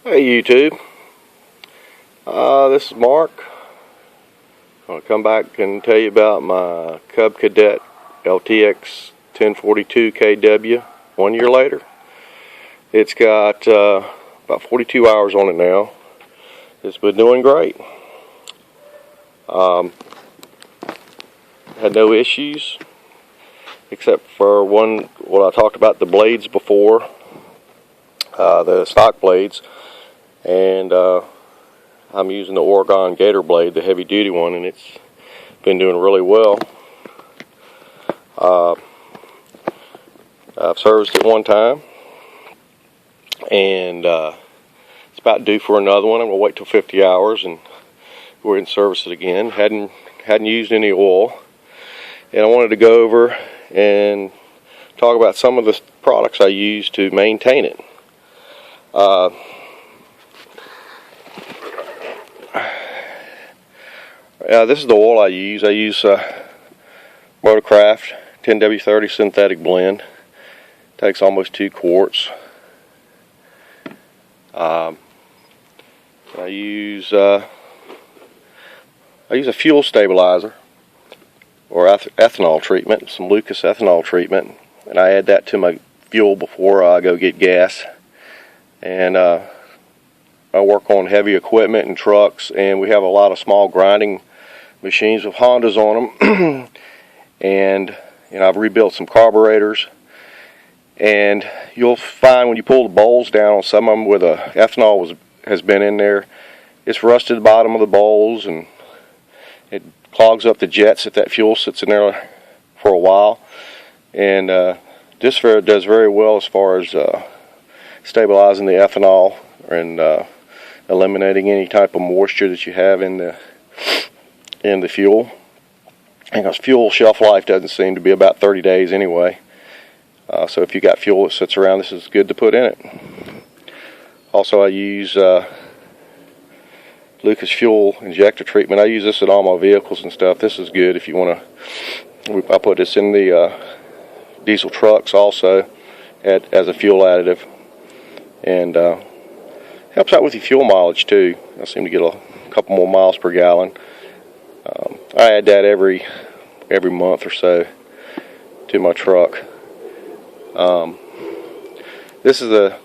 Hey YouTube, this is Mark. I'm going to come back and tell you about my Cub Cadet LTX 1042 kW 1 year later. It's got about 42 hours on it now. It's been doing great. Had no issues except for one, what I talked about, the blades before, the stock blades. And I'm using the Oregon Gator blade, the heavy duty one, and it's been doing really well. I've serviced it one time, and it's about due for another one. I'm gonna wait till 50 hours and go ahead and service it again. Hadn't used any oil, and I wanted to go over and talk about some of the products I use to maintain it. This is the oil I use. I use Motorcraft 10W30 synthetic blend. Takes almost 2 quarts. I use a fuel stabilizer or ethanol treatment, some Lucas ethanol treatment, and I add that to my fuel before I go get gas. And I work on heavy equipment and trucks, and we have a lot of small grinding machines with Hondas on them. And I've rebuilt some carburetors, and you'll find when you pull the bowls down on some of them where the ethanol has been in there, it's rusted the bottom of the bowls, and it clogs up the jets if that fuel sits in there for a while. And this does very well as far as stabilizing the ethanol and eliminating any type of moisture that you have in the fuel. Because fuel shelf life doesn't seem to be about 30 days anyway. So if you got fuel that sits around, this is good to put in it. Also, I use Lucas fuel injector treatment. I use this in all my vehicles and stuff. This is good if you want to. I put this in the diesel trucks also as a fuel additive, and helps out with your fuel mileage too. I seem to get a couple more miles per gallon. I add that every month or so to my truck. This is the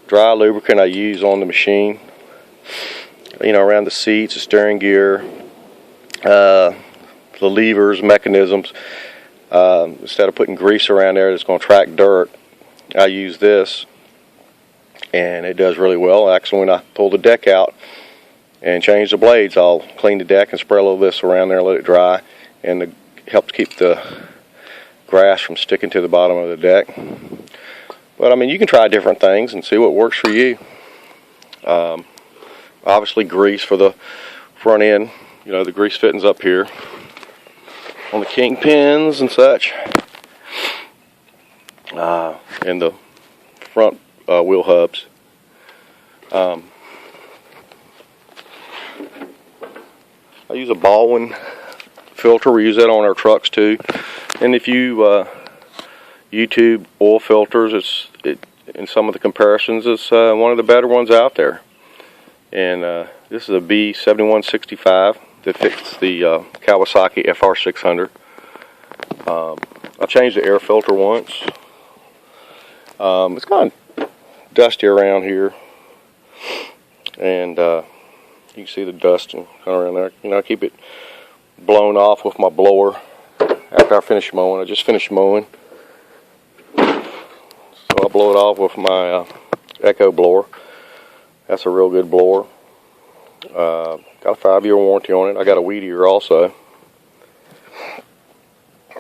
dry lubricant I use on the machine. Around the seats, the steering gear, the levers, mechanisms. Instead of putting grease around there that's going to track dirt, I use this, and it does really well. Actually, when I pull the deck out and change the blades, I'll clean the deck and spray a little of this around there and let it dry, and it helps keep the grass from sticking to the bottom of the deck. But I mean, you can try different things and see what works for you. Obviously grease for the front end, the grease fittings up here on the kingpins and such, and the front wheel hubs. I use a Baldwin filter. We use that on our trucks too. And if you YouTube oil filters, in some of the comparisons, it's one of the better ones out there. And this is a B7165 that fits the Kawasaki FR600. I've changed the air filter once. It's kind of dusty around here, and you can see the dust and kind of around there. I keep it blown off with my blower after I finish mowing. I just finished mowing, so I blow it off with my Echo blower. That's a real good blower. Got a 5-year warranty on it. I got a weed eater also.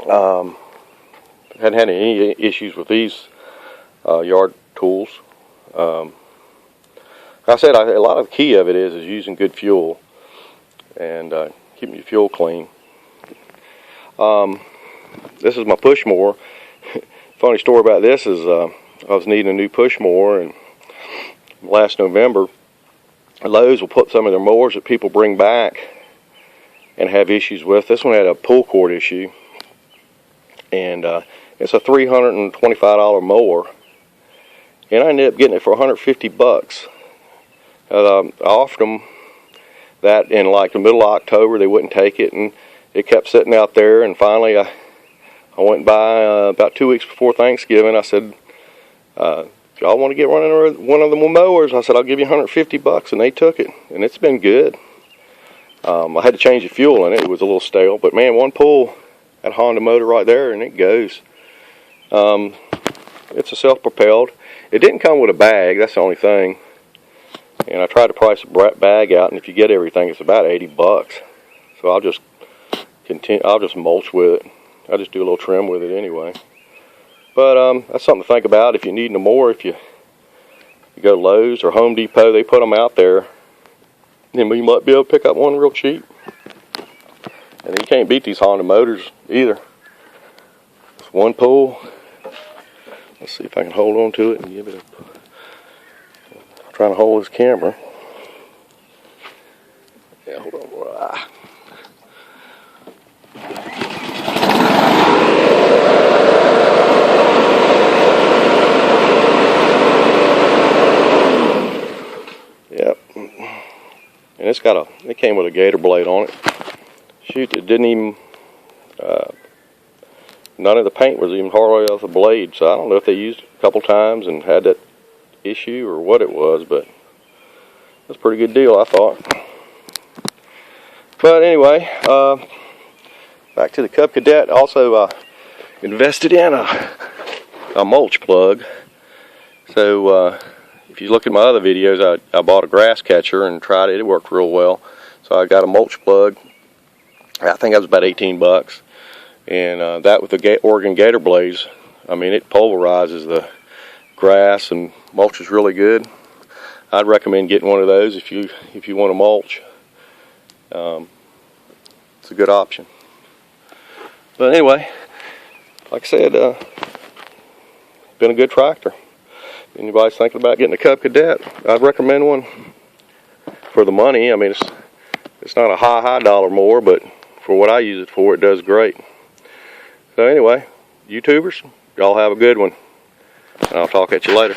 Hadn't had any issues with these yard tools. Like I said, a lot of the key of it is using good fuel and keeping your fuel clean. This is my push mower. Funny story about this is I was needing a new push mower, and last November, Lowe's will put some of their mowers that people bring back and have issues with. This one had a pull cord issue, and it's a $325 mower, and I ended up getting it for 150 bucks. I offered them that in like the middle of October. They wouldn't take it, and it kept sitting out there. And finally, I went by about 2 weeks before Thanksgiving. I said, if y'all want to get one of the mowers, I said, I'll give you 150 bucks, and they took it, and it's been good. I had to change the fuel in it. It was a little stale, but man, one pull, that Honda motor right there, and it goes. It's a self-propelled. It didn't come with a bag, that's the only thing. And I tried to price a bag out, and if you get everything, it's about 80 bucks. So I'll just mulch with it. I just do a little trim with it anyway. But that's something to think about if you need no more. If you go to Lowe's or Home Depot, they put them out there. Then you might be able to pick up one real cheap. And you can't beat these Honda motors either. It's one pull. Let's see if I can hold on to it and give it a... I'm trying to hold this camera. Yeah, hold on. Yep. And it came with a gator blade on it. Shoot, it didn't even, none of the paint was even hardly off the blade, so I don't know if they used it a couple times and had that issue or what it was, but that's a pretty good deal, I thought. But anyway, back to the Cub Cadet. Also invested in a mulch plug. So if you look at my other videos, I bought a grass catcher and tried it. It worked real well. So I got a mulch plug. I think that was about 18 bucks. And that with the Oregon Gator blades, I mean, it pulverizes the grass and mulches really good. I'd recommend getting one of those if you want to mulch. It's a good option. But anyway, like I said, been a good tractor. If anybody's thinking about getting a Cub Cadet, I'd recommend one for the money. I mean, it's not a high dollar mower, but for what I use it for, it does great. So anyway, YouTubers, y'all have a good one, and I'll talk at you later.